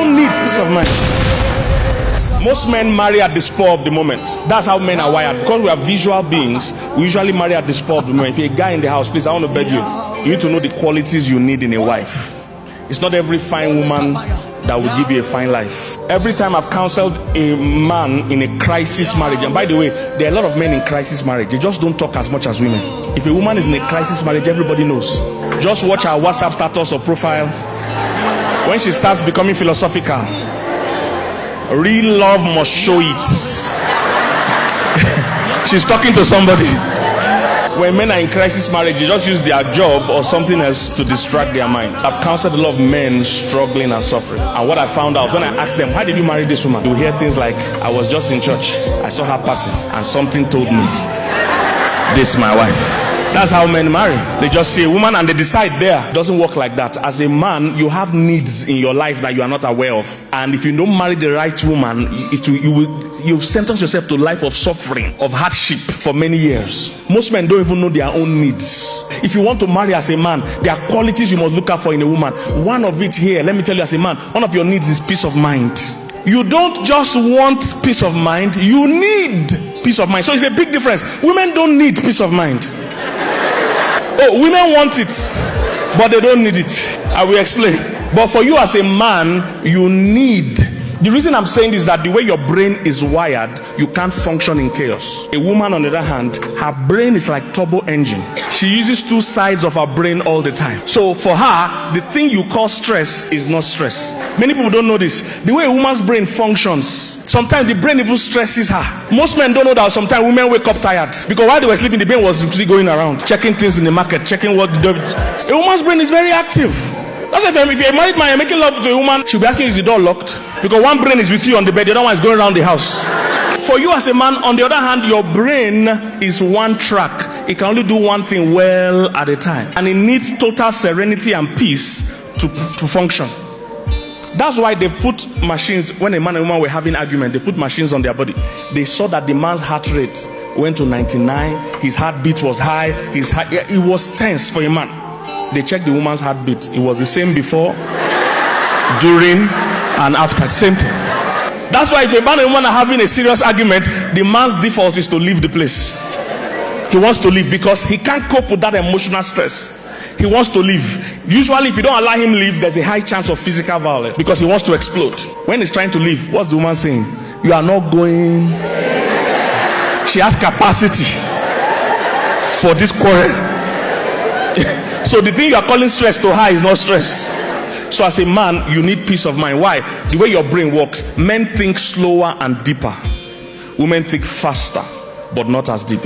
don't need peace of mind. Most men marry at the spur of the moment. That's how men are wired. Because we are visual beings, we usually marry at the spur of the moment. If you're a guy in the house, please, I want to beg you. You need to know the qualities you need in a wife. It's not every fine woman that will give you a fine life. Every time I've counseled a man in a crisis marriage, and by the way, there are a lot of men in crisis marriage, they just don't talk as much as women. If a woman is in a crisis marriage, everybody knows. Just watch her WhatsApp status or profile. When she starts becoming philosophical, real love must show it. She's talking to somebody. When men are in crisis marriage, they just use their job or something else to distract their mind. I've counseled a lot of men struggling and suffering. And what I found out when I asked them, why did you marry this woman? You hear things like, I was just in church, I saw her passing, and something told me, this is my wife. That's how men marry. They just see a woman and they decide there. It doesn't work like that. As a man, you have needs in your life that you are not aware of. And if you don't marry the right woman, you've sentenced yourself to a life of suffering, of hardship for many years. Most men don't even know their own needs. If you want to marry as a man, there are qualities you must look out for in a woman. One of it here, let me tell you as a man, one of your needs is peace of mind. You don't just want peace of mind, you need peace of mind. So it's a big difference. Women don't need peace of mind. Oh, women want it, but they don't need it. I will explain. But for you as a man, you need. The reason I'm saying this is that the way your brain is wired, you can't function in chaos. A woman, on the other hand, her brain is like turbo engine. She uses two sides of her brain all the time. So for her, the thing you call stress is not stress. Many people don't know this. The way a woman's brain functions, sometimes the brain even stresses her. Most men don't know that sometimes women wake up tired. Because while they were sleeping, the brain was going around, checking things in the market, checking what the A woman's brain is very active. That's why if you're a married man, you're making love to a woman, she'll be asking, is the door locked? Because one brain is with you on the bed, the other one is going around the house. For you as a man, on the other hand, your brain is one track. It can only do one thing well at a time. And it needs total serenity and peace to function. That's why they put machines, when a man and woman were having argument, they put machines on their body. They saw that the man's heart rate went to 99, his heartbeat was high, it was tense for a man. They checked the woman's heartbeat. It was the same before, during, and after. Same thing. That's why if a man and woman are having a serious argument, the man's default is to leave the place. He wants to leave because he can't cope with that emotional stress. He wants to leave. Usually, if you don't allow him leave, there's a high chance of physical violence because he wants to explode. When he's trying to leave, what's the woman saying? You are not going. She has capacity for this quarrel. So the thing you are calling stress to her is not stress. So as a man, you need peace of mind. Why? The way your brain works, men think slower and deeper. Women think faster, but not as deep.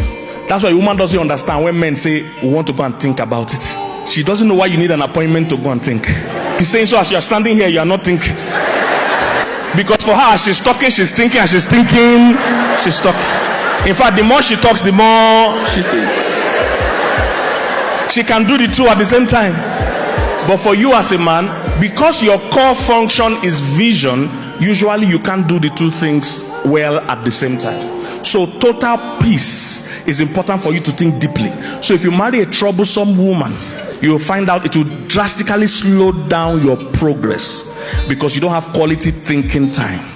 That's why a woman doesn't understand when men say, we want to go and think about it. She doesn't know why you need an appointment to go and think. He's saying, so as you're standing here, you are not thinking. Because for her, she's talking, she's thinking, and she's thinking, she's talking. In fact, the more she talks, the more she thinks. She can do the two at the same time. But for you as a man, because your core function is vision, usually you can't do the two things well at the same time. So total peace is important for you to think deeply. So if you marry a troublesome woman, you'll find out it will drastically slow down your progress because you don't have quality thinking time.